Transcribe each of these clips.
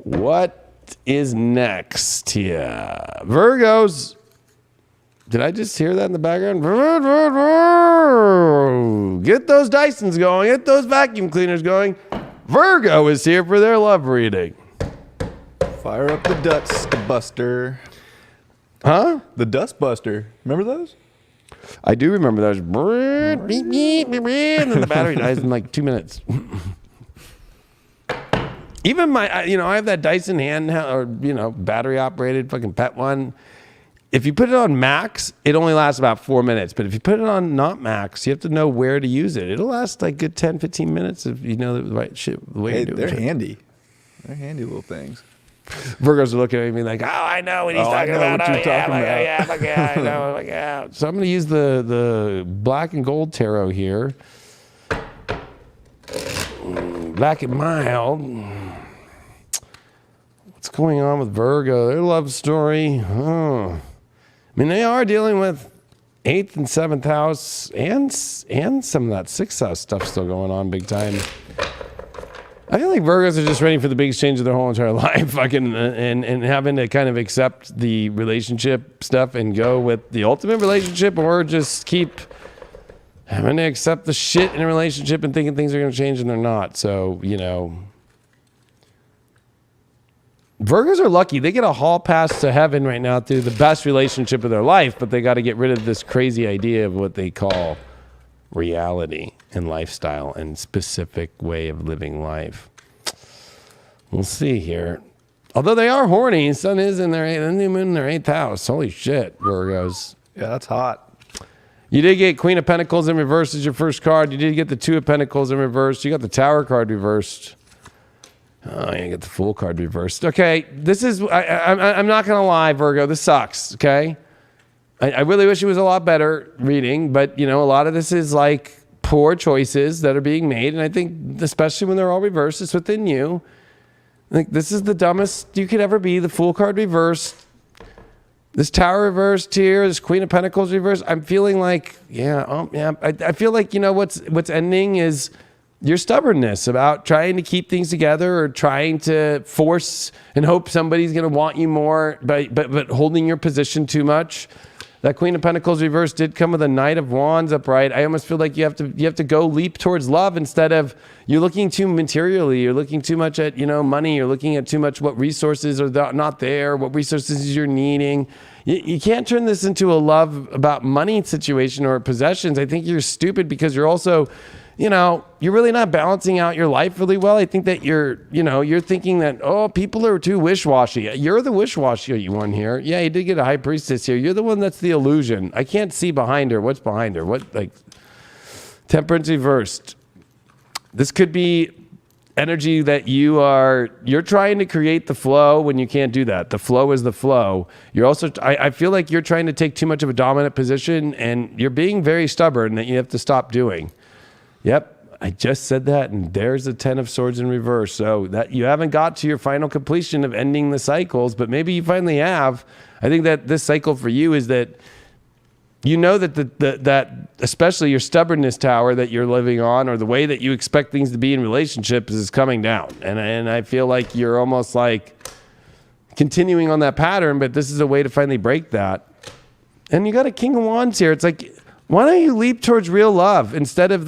What is next here? Virgos. Did I just hear that in the background? Get those Dysons going. Get those vacuum cleaners going. Virgo is here for their love reading. Fire up the Dust Buster. Huh? The Dust Buster. Remember those? I do remember those. Beep, beep, beep, beep, and then the battery dies in like 2 minutes. Even my, I have that Dyson handheld or, battery operated fucking pet one. If you put it on max, it only lasts about 4 minutes. But if you put it on not max, you have to know where to use it. It'll last like good 10, 15 minutes if you know the right shit, the way you do it. They're handy. They're handy little things. Virgos are looking at me like, oh, I know what he's talking about. I know. So I'm going to use the black and gold tarot here. Black and mild. What's going on with Virgo? Their love story. I mean, they are dealing with 8th and 7th house and some of that 6th house stuff still going on big time. I feel like Virgos are just ready for the biggest change of their whole entire life, fucking, and having to kind of accept the relationship stuff and go with the ultimate relationship, or just keep having to accept the shit in a relationship and thinking things are going to change and they're not. So, Virgos are lucky. They get a hall pass to heaven right now through the best relationship of their life, but they got to get rid of this crazy idea of what they call reality and lifestyle and specific way of living life. We'll see here. Although they are horny, sun is in their moon in their 8th house. Holy shit, Virgos. Yeah, that's hot. You did get Queen of Pentacles in reverse as your first card. You did get the 2 of Pentacles in reverse. You got the Tower card reversed. Oh, you get the Fool card reversed. Okay, this is, I'm not going to lie, Virgo. This sucks, okay? I really wish it was a lot better reading, but, a lot of this is like poor choices that are being made. And I think, especially when they're all reversed, it's within you. Like, this is the dumbest you could ever be. The Fool card reversed. This Tower reversed here. This Queen of Pentacles reversed. I'm feeling like, I feel like, what's ending is your stubbornness about trying to keep things together or trying to force and hope somebody's going to want you more, but holding your position too much. That Queen of Pentacles reverse did come with a Knight of Wands upright. I almost feel like you have to go leap towards love instead of you're looking too materially. You're looking too much at, money. You're looking at too much what resources are not there, what resources you're needing. You can't turn this into a love about money situation or possessions. I think you're stupid because you're also, you're really not balancing out your life really well. I think that you're thinking that, people are too wish-washy. You're the wish-washy one here. Yeah, you did get a High Priestess here. You're the one that's the illusion. I can't see behind her. What's behind her? Temperance reversed. This could be energy that you're trying to create the flow when you can't do that. The flow is the flow. You're also, I feel like you're trying to take too much of a dominant position and you're being very stubborn that you have to stop doing. Yep, I just said that, and there's a 10 of Swords in reverse. So that you haven't got to your final completion of ending the cycles, but maybe you finally have. I think that this cycle for you is that that especially your stubbornness tower that you're living on, or the way that you expect things to be in relationships, is coming down. And I feel like you're almost like continuing on that pattern, but this is a way to finally break that. And you got a King of Wands here. It's like, why don't you leap towards real love instead of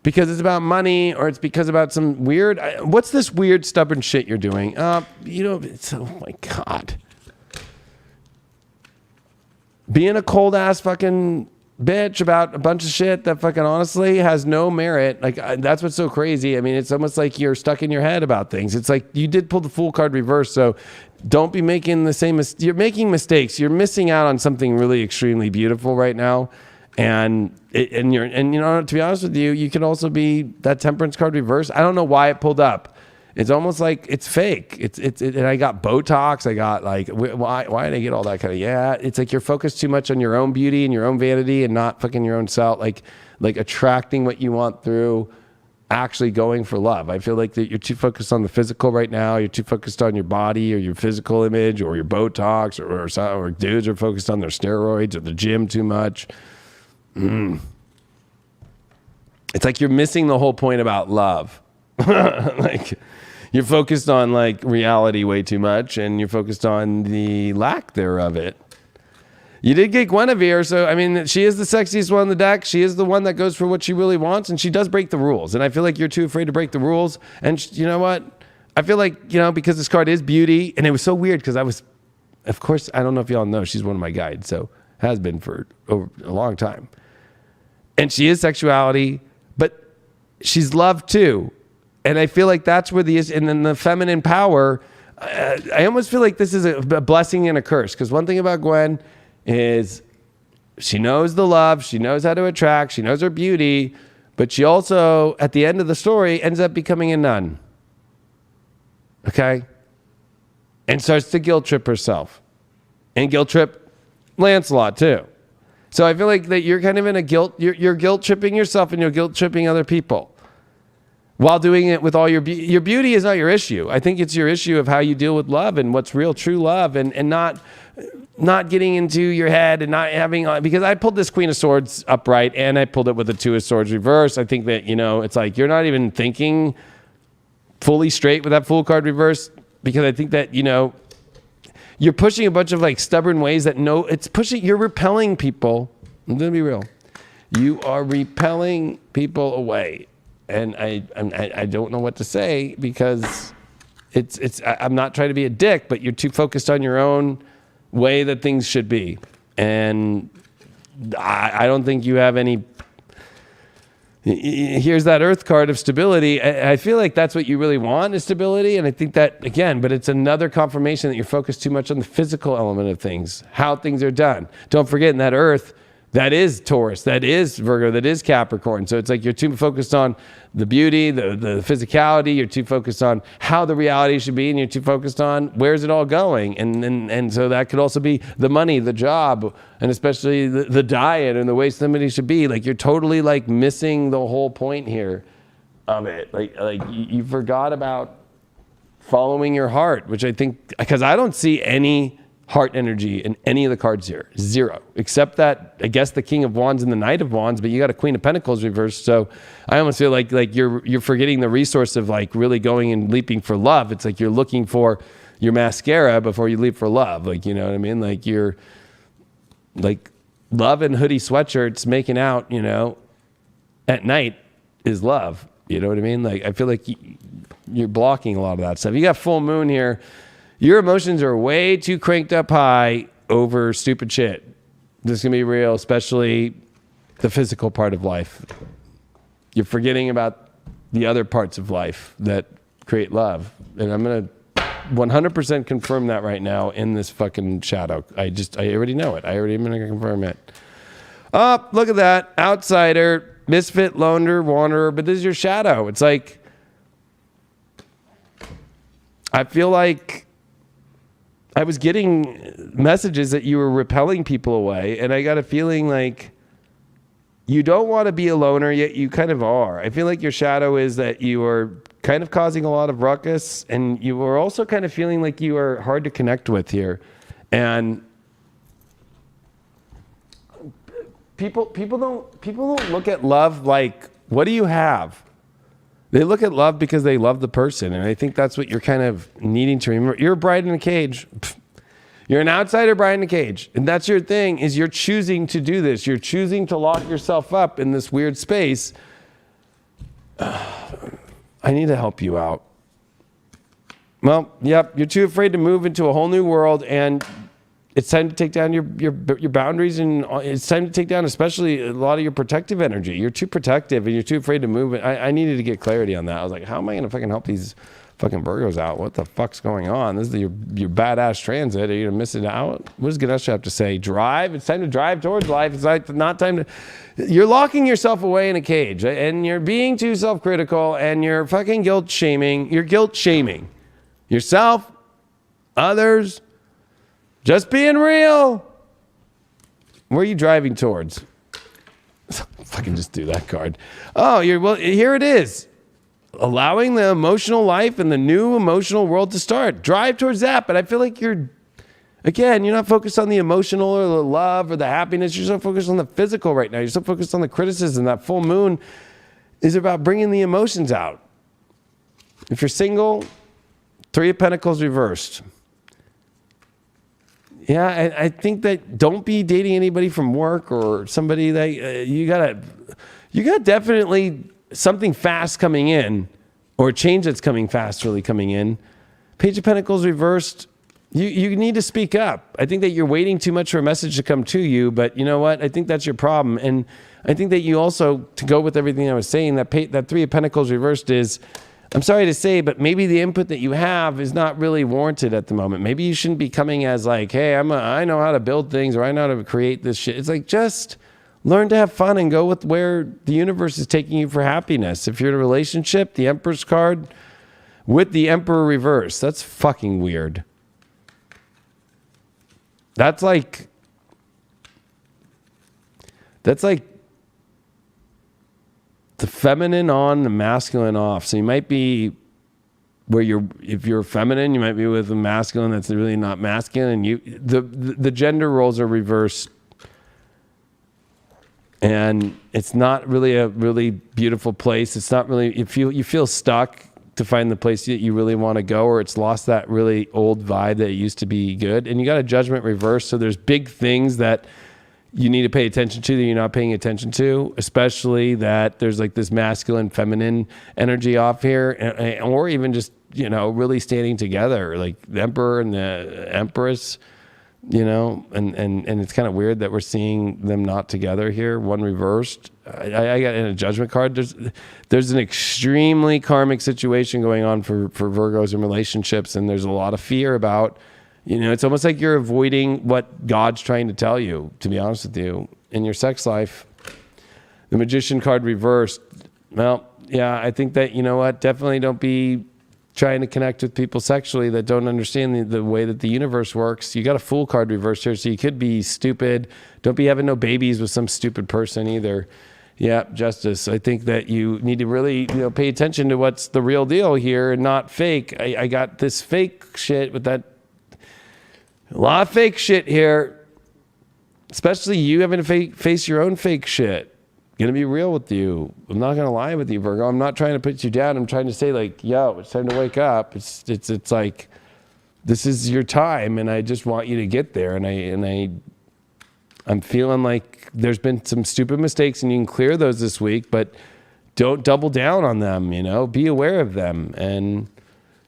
because it's about money or it's because about some weird, what's this weird stubborn shit you're doing? It's, oh my God. Being a cold ass fucking bitch about a bunch of shit that fucking honestly has no merit. That's what's so crazy. I mean, it's almost like you're stuck in your head about things. It's like you did pull the Fool card reverse. So don't be making the same you're making mistakes. You're missing out on something really extremely beautiful right now. And to be honest with you, you could also be that Temperance card reverse. I don't know why it pulled up. It's almost like it's fake. And I got Botox. I got why did I get all that kind of, it's like you're focused too much on your own beauty and your own vanity and not fucking your own self, like attracting what you want through actually going for love. I feel like that you're too focused on the physical right now. You're too focused on your body or your physical image or your Botox or dudes are focused on their steroids or the gym too much. It's like you're missing the whole point about love. You're focused on like reality way too much, and you're focused on the lack thereof it. You did get Guinevere, so I mean, she is the sexiest one on the deck. She is the one that goes for what she really wants, and she does break the rules. And I feel like you're too afraid to break the rules. And you know what? I feel like, because this card is beauty, and it was so weird because of course, I don't know if y'all know, she's one of my guides, so has been for over a long time. And she is sexuality, but she's love too. And I feel like that's where and then the feminine power, I almost feel like this is a blessing and a curse. Because one thing about Gwen is she knows the love, she knows how to attract, she knows her beauty, but she also, at the end of the story, ends up becoming a nun. Okay? And starts to guilt trip herself. And guilt trip Lancelot too. So I feel like that you're kind of in a guilt, you're guilt tripping yourself and you're guilt tripping other people. While doing it with all your beauty is not your issue. I think it's your issue of how you deal with love and what's real, true love, and not getting into your head and not having, because I pulled this Queen of Swords upright and I pulled it with the Two of Swords reverse. I think that, it's like you're not even thinking fully straight with that Fool card reverse, because I think that, you're pushing a bunch of like stubborn ways that you're repelling people. I'm going to be real. You are repelling people away. And I don't know what to say, because I'm not trying to be a dick, but you're too focused on your own way that things should be. And I don't think you have any. Here's that Earth card of stability. I feel like that's what you really want, is stability. And I think that, again, but it's another confirmation that you're focused too much on the physical element of things, how things are done. Don't forget, in that Earth, that is Taurus, that is Virgo, that is Capricorn. So it's like you're too focused on the beauty, the physicality. You're too focused on how the reality should be, and you're too focused on where's it all going. And so that could also be the money, the job, and especially the diet and the way somebody should be. Like you're totally like missing the whole point here of it. Like you forgot about following your heart, which I think, because I don't see any heart energy in any of the cards here. Zero. Except that, I guess, the King of Wands and the Knight of Wands, but you got a Queen of Pentacles reversed. So I almost feel like you're forgetting the resource of like really going and leaping for love. It's like you're looking for your mascara before you leap for love. Like, you know what I mean? Like you're like love and hoodie sweatshirts making out, at night is love. You know what I mean? Like, I feel like you're blocking a lot of that stuff. You got full moon here. Your emotions are way too cranked up high over stupid shit. This is going to be real, especially the physical part of life. You're forgetting about the other parts of life that create love. And I'm going to 100% confirm that right now in this fucking shadow. I already know it. I'm going to confirm it. Oh, look at that. Outsider, misfit, loner, wanderer. But this is your shadow. It's like, I feel like I was getting messages that you were repelling people away, and I got a feeling like you don't want to be a loner, yet you kind of are. I feel like your shadow is that you are kind of causing a lot of ruckus, and you are also kind of feeling like you are hard to connect with here. And people don't look at love like, what do you have? They look at love because they love the person. And I think that's what you're kind of needing to remember. You're a bride in a cage. You're an outsider bride in a cage. And that's your thing, is you're choosing to do this. You're choosing to lock yourself up in this weird space. I need to help you out. Well, yep, you're too afraid to move into a whole new world, and it's time to take down your boundaries, and it's time to take down especially a lot of your protective energy. You're too protective and you're too afraid to move. I needed to get clarity on that. I was like, how am I going to fucking help these fucking Virgos out? What the fuck's going on? This is your badass transit. Are you going to miss it out? What does Ganesha have to say? Drive. It's time to drive towards life. It's like not time to... You're locking yourself away in a cage, and you're being too self-critical, and you're fucking guilt shaming. You're guilt shaming yourself, others. Just being real. Where are you driving towards? Fucking just do that card. Oh, well, here it is. Allowing the emotional life and the new emotional world to start. Drive towards that. But I feel like you're not focused on the emotional or the love or the happiness. You're so focused on the physical right now. You're so focused on the criticism. That full moon is about bringing the emotions out. If you're single, Three of Pentacles reversed. Yeah, I think that don't be dating anybody from work or somebody that you got definitely something fast coming in or a change that's coming fast really coming in. Page of Pentacles reversed. You need to speak up. I think that you're waiting too much for a message to come to you, but you know what? I think that's your problem. And I think that you also, to go with everything I was saying, that Three of Pentacles reversed is, I'm sorry to say, but maybe the input that you have is not really warranted at the moment. Maybe you shouldn't be coming as like, hey, I know how to build things or I know how to create this shit. It's like, just learn to have fun and go with where the universe is taking you for happiness. If you're in a relationship, the Empress card with the Emperor reverse, that's fucking weird. That's like the feminine on, the masculine off. So you might be if you're feminine, you might be with a masculine that's really not masculine, and the gender roles are reversed. And it's not really a really beautiful place. It's not really, you feel stuck to find the place that you really want to go, or it's lost that really old vibe that it used to be good. And you got a Judgment reverse. So there's big things that you need to pay attention to that you're not paying attention to, especially that there's like this masculine, feminine energy off here, or even just, really standing together, like the Emperor and the Empress, and it's kind of weird that we're seeing them not together here, one reversed. I got in a Judgment card. There's an extremely karmic situation going on for Virgos in relationships, and there's a lot of fear about, it's almost like you're avoiding what God's trying to tell you, to be honest with you, in your sex life. The Magician card reversed. Well, yeah, I think that, definitely don't be trying to connect with people sexually that don't understand the way that the universe works. You got a Fool card reversed here, so you could be stupid. Don't be having no babies with some stupid person either. Yeah, Justice. I think that you need to really, pay attention to what's the real deal here and not fake. I got this fake shit with that. A lot of fake shit here, especially you having to face your own fake shit. Gonna be real with you. I'm not gonna lie with you, Virgo. I'm not trying to put you down. I'm trying to say like, yo, it's time to wake up. It's like, this is your time, and I just want you to get there. And I'm feeling like there's been some stupid mistakes, and you can clear those this week, but don't double down on them. Be aware of them and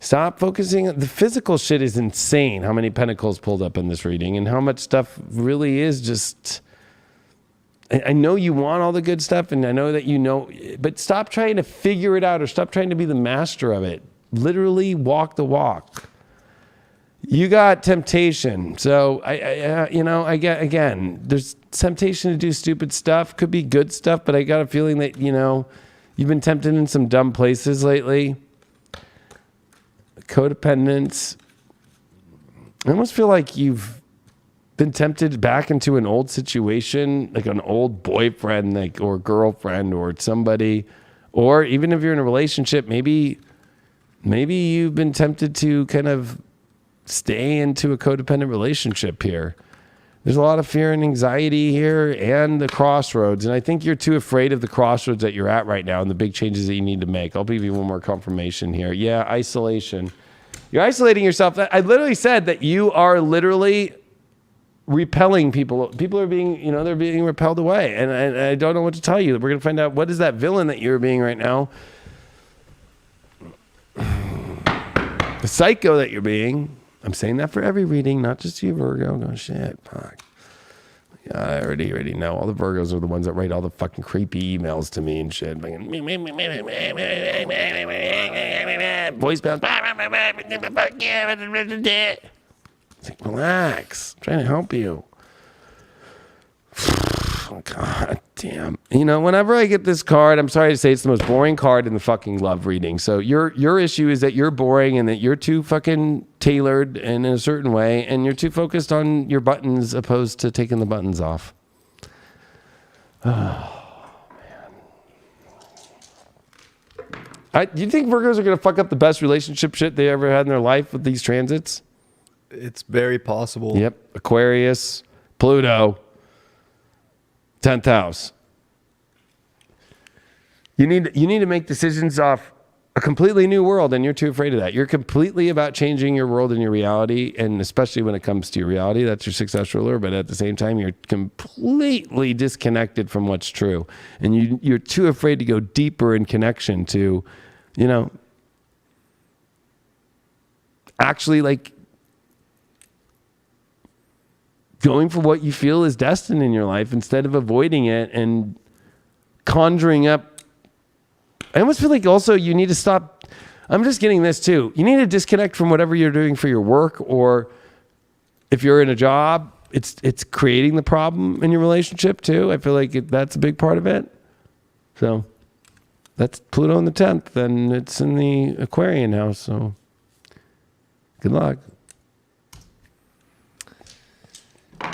stop focusing. The physical shit is insane. How many pentacles pulled up in this reading, and how much stuff really is just. I know you want all the good stuff, and I know that but stop trying to figure it out or stop trying to be the master of it. Literally walk the walk. You got temptation. So I get, again, there's temptation to do stupid stuff. Could be good stuff, but I got a feeling that, you've been tempted in some dumb places lately. Codependence. I almost feel like you've been tempted back into an old situation, like an old boyfriend, or girlfriend, or somebody, or even if you're in a relationship, maybe you've been tempted to kind of stay into a codependent relationship here. There's a lot of fear and anxiety here, and the crossroads. And I think you're too afraid of the crossroads that you're at right now and the big changes that you need to make. I'll give you one more confirmation here. Yeah, isolation. You're isolating yourself. I literally said that you are literally repelling people. People are being, they're being repelled away. And I don't know what to tell you. We're going to find out what is that villain that you're being right now. The psycho that you're being. I'm saying that for every reading, not just you, Virgo. No shit. Fuck. Yeah, I already know. All the Virgos are the ones that write all the fucking creepy emails to me and shit. Voicemails. It's like, relax. I'm trying to help you. Oh, God damn. Whenever I get this card, I'm sorry to say it's the most boring card in the fucking love reading. So your issue is that you're boring and that you're too fucking tailored and in a certain way, and you're too focused on your buttons opposed to taking the buttons off. Oh, man. Do you think Virgos are going to fuck up the best relationship shit they ever had in their life with these transits? It's very possible. Yep. Aquarius, Pluto, 10th house. You need to make decisions off a completely new world, and you're too afraid of that. You're completely about changing your world and your reality, and especially when it comes to your reality, that's your success ruler. But at the same time, you're completely disconnected from what's true, and you're too afraid to go deeper in connection to, actually like going for what you feel is destined in your life instead of avoiding it and conjuring up. I almost feel like also you need to stop. I'm just getting this too. You need to disconnect from whatever you're doing for your work, or if you're in a job, it's creating the problem in your relationship too. I feel like that's a big part of it. So that's Pluto in the 10th, and it's in the Aquarian house. So good luck.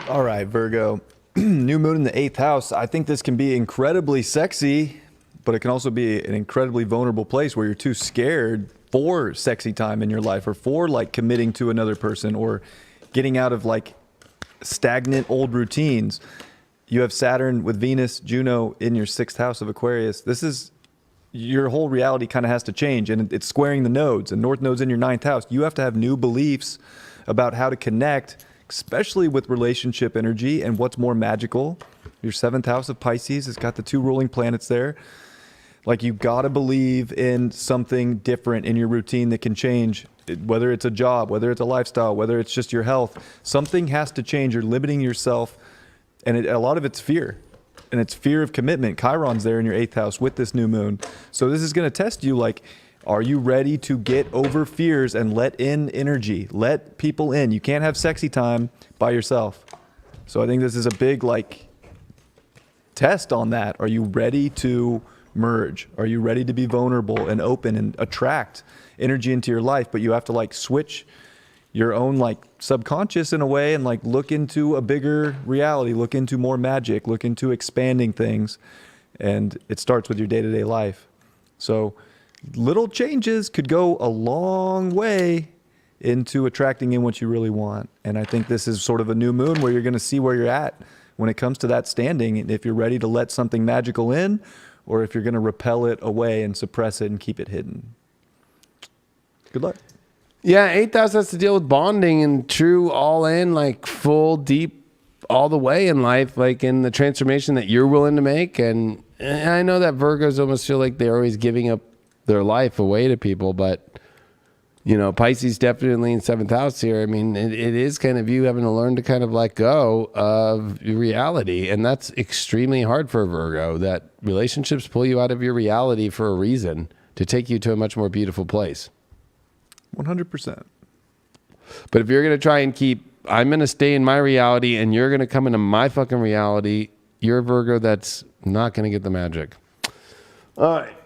All right, Virgo. New moon in the 8th house. I think this can be incredibly sexy, but it can also be an incredibly vulnerable place where you're too scared for sexy time in your life, or for like committing to another person, or getting out of like stagnant old routines. You have Saturn with Venus, Juno in your 6th house of Aquarius. This is your whole reality kind of has to change, and it's squaring the nodes, and North Node's in your 9th house. You have to have new beliefs about how to connect, especially with relationship energy and what's more magical. Your 7th house of Pisces has got the 2 ruling planets there. Like, you got to believe in something different in your routine that can change, whether it's a job, whether it's a lifestyle, whether it's just your health. Something has to change. You're limiting yourself, and a lot of it's fear, and it's fear of commitment. Chiron's there in your 8th house with this new moon. So this is going to test you, like, are you ready to get over fears and let in energy? Let people in. You can't have sexy time by yourself. So I think this is a big, like, test on that. Are you ready to merge? Are you ready to be vulnerable and open and attract energy into your life? But you have to like switch your own like subconscious in a way and like look into a bigger reality, look into more magic, look into expanding things. And it starts with your day-to-day life. So little changes could go a long way into attracting in what you really want. And I think this is sort of a new moon where you're going to see where you're at when it comes to that standing, and if you're ready to let something magical in, or if you're going to repel it away and suppress it and keep it hidden. Good luck. Yeah, 8th house has to deal with bonding and true all in, like full, deep, all the way in life, like in the transformation that you're willing to make. And I know that Virgos almost feel like they're always giving up their life away to people, but Pisces definitely in 7th house here. I mean, it is kind of you having to learn to kind of let go of your reality. And that's extremely hard for a Virgo, that relationships pull you out of your reality for a reason, to take you to a much more beautiful place. 100%. But if you're going to try and I'm going to stay in my reality and you're going to come into my fucking reality, you're a Virgo that's not going to get the magic. All right.